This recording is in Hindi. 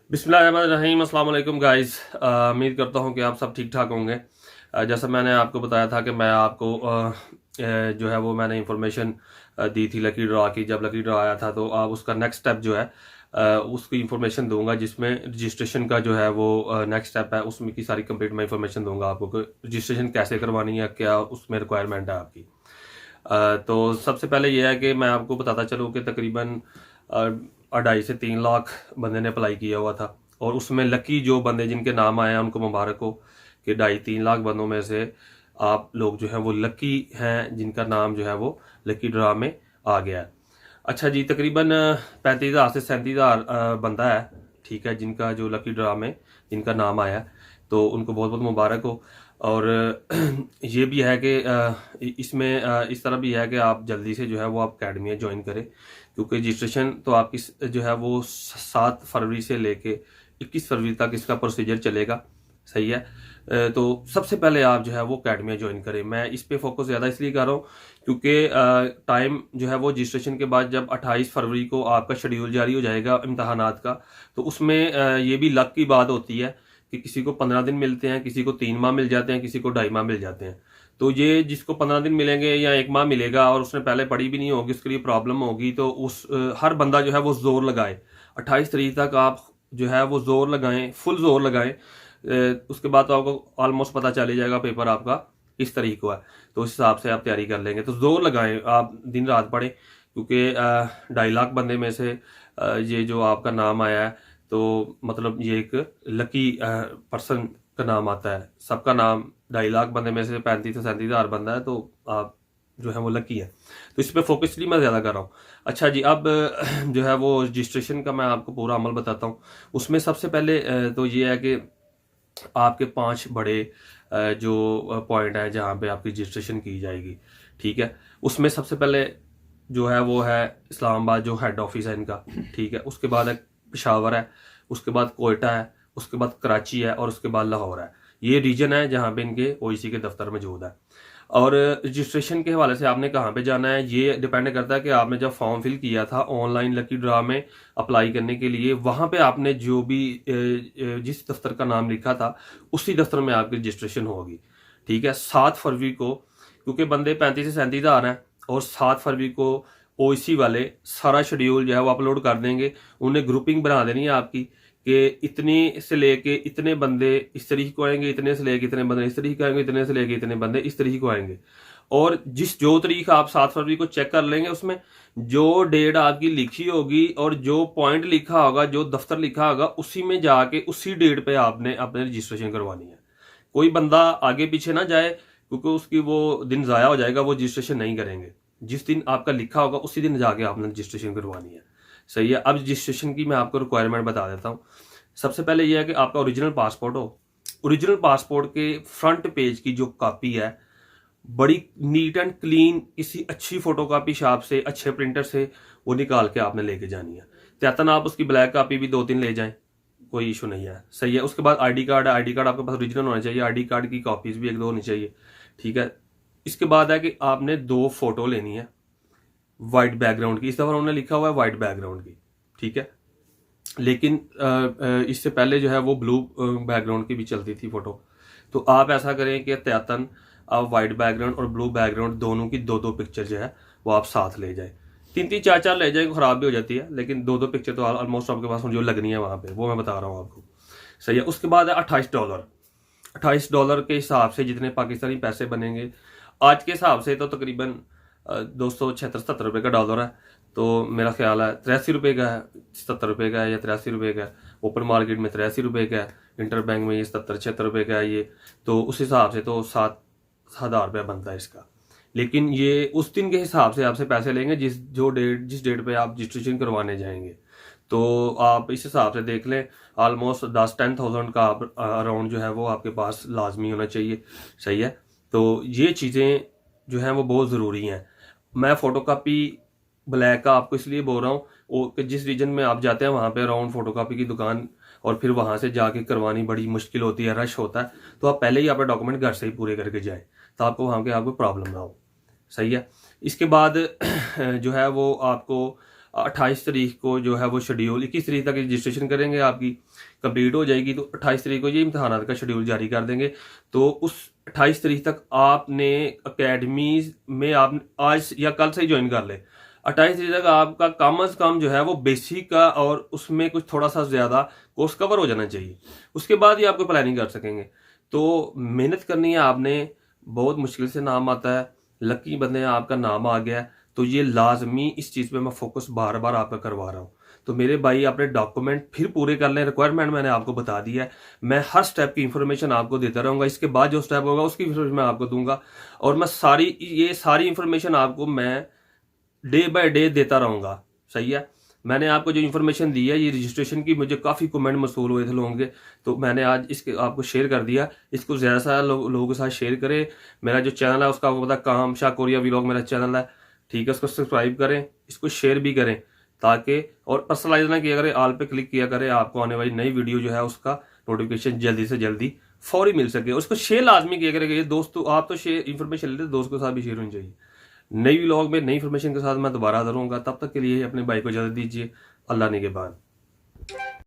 बिस्मिल्लाहिर्रहमानिर्रहीम अस्सलाम वालेकुम गाइस। उम्मीद करता हूँ कि आप सब ठीक ठाक होंगे। जैसा मैंने आपको बताया था कि मैं आपको जो है वो मैंने इंफॉर्मेशन दी थी लकी ड्रा की। जब लकी ड्रा आया था तो आप उसका नेक्स्ट स्टेप जो है उसकी इंफॉर्मेशन दूंगा, जिसमें रजिस्ट्रेशन का जो है वो नेक्स्ट स्टेप है, उसमें की सारी कंप्लीट मैं इंफॉर्मेशन दूंगा आपको कि रजिस्ट्रेशन कैसे करवानी है, क्या उसमें रिक्वायरमेंट है आपकी। तो सबसे पहले ये है कि मैं आपको बताता चलूँ कि तकरीबन 2.5 से 3 लाख बंदे ने अप्लाई किया हुआ था, और उसमें लकी जो बंदे जिनके नाम आए हैं उनको मुबारक हो कि 2.5-3 लाख बंदों में से आप लोग जो हैं वो लकी हैं, जिनका नाम जो है वो लकी ड्रा में आ गया है। अच्छा जी, तकरीबन 35,000 से 37,000 बंदा है, ठीक है, जिनका जो लकी ड्रा में जिनका नाम आया है, तो उनको बहुत बहुत मुबारक हो। और ये भी है कि इसमें इस तरह भी है कि आप जल्दी से जो है वो आप अकेडमी ज्वाइन करें, क्योंकि रजिस्ट्रेशन तो आपकी जो है वो 7 फरवरी से लेके 21 फरवरी तक इसका प्रोसीजर चलेगा। सही है। तो सबसे पहले आप जो है वो अकेडमी ज्वाइन करें। मैं इस पे फोकस ज़्यादा इसलिए कर रहा हूँ क्योंकि टाइम जो है वो रजिस्ट्रेशन के बाद जब 28 फरवरी को आपका शेड्यूल जारी हो जाएगा इम्तहानात का, तो उसमें ये भी लक की बात होती है कि किसी को 15 दिन मिलते हैं, किसी को 3 माह मिल जाते हैं, किसी को 2.5 माह मिल जाते हैं। तो ये जिसको 15 दिन मिलेंगे या 1 माह मिलेगा और उसने पहले पढ़ी भी नहीं होगी, उसके लिए प्रॉब्लम होगी, तो उस हर बंदा जो है वो जोर लगाए। 28 तारीख तक आप जो है वो जोर लगाएं, फुल जोर लगाएं। उसके बाद तो आपको ऑलमोस्ट पता चल ही जाएगा पेपर आपका किस तरीके को है, तो उस हिसाब से आप तैयारी कर लेंगे। तो जोर लगाएं, आप दिन रात पढ़ें, क्योंकि 2.5 लाख बंदे में से ये जो आपका नाम आया है, तो मतलब ये एक लकी पर्सन का नाम आता है। सबका नाम 2.5 लाख बंदे में से 35 से 37 हज़ार बंदा है, तो आप जो है वो लकी है। तो इस पर फोकस इसलिए मैं ज़्यादा कर रहा हूँ। अच्छा जी, अब जो है वो रजिस्ट्रेशन का मैं आपको पूरा अमल बताता हूँ। उसमें सबसे पहले तो ये है कि आपके 5 बड़े जो पॉइंट है जहाँ पे आपकी रजिस्ट्रेशन की जाएगी, ठीक है। उसमें सबसे पहले जो है वो है इस्लामाबाद, जो हेड ऑफिस है इनका, ठीक है। उसके बाद है पेशावर है, उसके बाद कोयटा है, उसके बाद कराची है, और उसके बाद लाहौर है। ये रीजन है जहाँ पे इनके ओईसी के दफ्तर मौजूद है। और रजिस्ट्रेशन के हवाले से आपने कहाँ पे जाना है, ये डिपेंड करता है कि आपने जब फॉर्म फिल किया था ऑनलाइन लकी ड्रा में अप्लाई करने के लिए, वहाँ पे आपने जो भी जिस दफ्तर का नाम लिखा था उसी दफ्तर में आपकी रजिस्ट्रेशन होगी, ठीक है। 7 फरवरी को, क्योंकि बंदे 35 से 37 हज़ार हैं, और 7 फरवरी को ओईसी वाले सारा शेड्यूल जो है वो अपलोड कर देंगे। उन्हें ग्रुपिंग बना देनी है आपकी कि इतने से लेके इतने बंदे इस तरीके को आएंगे, इतने से लेके इतने बंदे इस तरीके को आएंगे, इतने से लेके इतने बंदे इस तरीके को आएंगे। और जो तारीख आप 7 फरवरी को चेक कर लेंगे, उसमें जो डेट आपकी लिखी होगी और जो पॉइंट लिखा होगा, जो दफ्तर लिखा होगा, उसी में जाके उसी डेट पे आपने अपने रजिस्ट्रेशन करवानी है। कोई बंदा आगे पीछे ना जाए, क्योंकि उसकी वो दिन ज़ाया हो जाएगा, वो रजिस्ट्रेशन नहीं करेंगे। जिस दिन आपका लिखा होगा उसी दिन जाके आपने रजिस्ट्रेशन करवानी है। सही है। अब रजिस्ट्रेशन की मैं आपको रिक्वायरमेंट बता देता हूँ। सबसे पहले यह है कि आपका ओरिजिनल पासपोर्ट हो। ओरिजिनल पासपोर्ट के फ्रंट पेज की जो कॉपी है, बड़ी नीट एंड क्लीन, किसी अच्छी फोटोकॉपी शॉप से, अच्छे प्रिंटर से वो निकाल के आपने लेके जानी है। त्यातन आप उसकी ब्लैक कॉपी भी 2-3 ले जाएं, कोई इशू नहीं है। सही है। उसके बाद आईडी कार्ड है, आईडी कार्ड आपके पास ओरिजिनल होना चाहिए, आईडी कार्ड की कॉपीज भी 1-2 होनी चाहिए, ठीक है। इसके बाद है कि आपने 2 फोटो लेनी है वाइट बैकग्राउंड की। इस दफा उन्होंने लिखा हुआ है वाइट बैकग्राउंड की, ठीक है, लेकिन इससे पहले जो है वो ब्लू बैकग्राउंड की भी चलती थी फोटो। तो आप ऐसा करें कि त्यातन आप वाइट बैकग्राउंड और ब्लू बैकग्राउंड दोनों की 2-2 पिक्चर जो है वो आप साथ ले जाए। 3-3 4-4 ले जाए, खराब भी हो जाती है, लेकिन 2-2 पिक्चर तो ऑलमोस्ट आपके पास जो लगनी है वहां पे, वो मैं बता रहा हूँ आपको। सही है। उसके बाद है $28। $28 के हिसाब से जितने पाकिस्तानी पैसे बनेंगे आज के हिसाब से, तो तकरीबन 276-77 रुपये का डॉलर है। तो मेरा ख्याल है 83 रुपये का है, 77 रुपये का है, या 83 रुपये का है। ओपन मार्केट में 83 रुपये का है, इंटर बैंक में ये 77-76 रुपये का है ये। तो उस हिसाब से तो 7,000 रुपया बनता है इसका। लेकिन ये उस दिन के हिसाब से आपसे पैसे लेंगे जिस डेट पे आप रजिस्ट्रेशन करवाने जाएंगे। तो आप इस हिसाब से देख लें, ऑलमोस्ट 10-10,000 का अराउंड जो है वो आपके पास लाजमी होना चाहिए। सही है। तो ये चीज़ें जो हैं वो बहुत ज़रूरी हैं। मैं फ़ोटोकॉपी ब्लैक का आपको इसलिए बोल रहा हूँ कि जिस रीजन में आप जाते हैं वहाँ पे अराउंड फ़ोटोकॉपी की दुकान, और फिर वहाँ से जाके करवानी बड़ी मुश्किल होती है, रश होता है। तो आप पहले ही अपने डॉक्यूमेंट घर से ही पूरे करके जाएं, तो आपको वहाँ के आपको प्रॉब्लम ना हो। सही है। इसके बाद जो है वो आपको 28 तारीख को जो है वो शेड्यूल, 21 तारीख तक रजिस्ट्रेशन करेंगे, आपकी कंप्लीट हो जाएगी तो 28 तारीख को ये इम्तहानात का शेड्यूल जारी कर देंगे। तो उस 28 तारीख तक आपने अकेडमी में आप आज या कल से ही ज्वाइन कर ले। 28 तारीख तक आपका कम अज कम जो है वो बेसिक का और उसमें कुछ थोड़ा सा ज्यादा कोर्स कवर हो जाना चाहिए, उसके बाद ही आपको प्लानिंग कर सकेंगे। तो मेहनत करनी है आपने, बहुत मुश्किल से नाम आता है, लकी बंदे आपका नाम आ गया, तो ये लाजमी इस चीज़ पे मैं फोकस बार बार आपका करवा रहा हूँ। तो मेरे भाई अपने डॉक्यूमेंट फिर पूरे कर लें, रिक्वायरमेंट मैंने आपको बता दिया है, मैं हर स्टेप की इन्फॉर्मेशन आपको देता रहूँगा, इसके बाद जो स्टेप होगा उसकी इन्फॉर्मेशन मैं आपको दूंगा, और मैं सारी इन्फॉर्मेशन आपको मैं डे बाय डे देता रहूँगा। सही है, मैंने आपको जो इन्फॉर्मेशन दी है, ये रजिस्ट्रेशन की मुझे काफ़ी कमेंट मसूल हुए थे लोगों के, तो मैंने आज इसके आपको शेयर कर दिया। इसको ज़्यादा से ज़्यादा लोगों के साथ शेयर करें। मेरा जो चैनल है उसका आपको पता, काम शाह कोरिया व्लॉग मेरा चैनल है, ठीक है, उसको सब्सक्राइब करें, इसको शेयर भी करें, ताकि और पर्सनलाइज ना किया करें, ऑल पे क्लिक किया करें, आपको आने वाली नई वीडियो जो है उसका नोटिफिकेशन जल्दी से जल्दी फौरी मिल सके। उसको शेयर लाजमी किया करें, ये दोस्तों आप तो शेयर इन्फॉर्मेशन लेते, दोस्तों के साथ भी शेयर होनी चाहिए। नई व्लॉग में नई इन्फॉर्मेशन के साथ मैं दोबारा हाजिर होऊंगा, तब तक के लिए अपने भाई को इजाजत दीजिए। अल्लाह ने के बाद।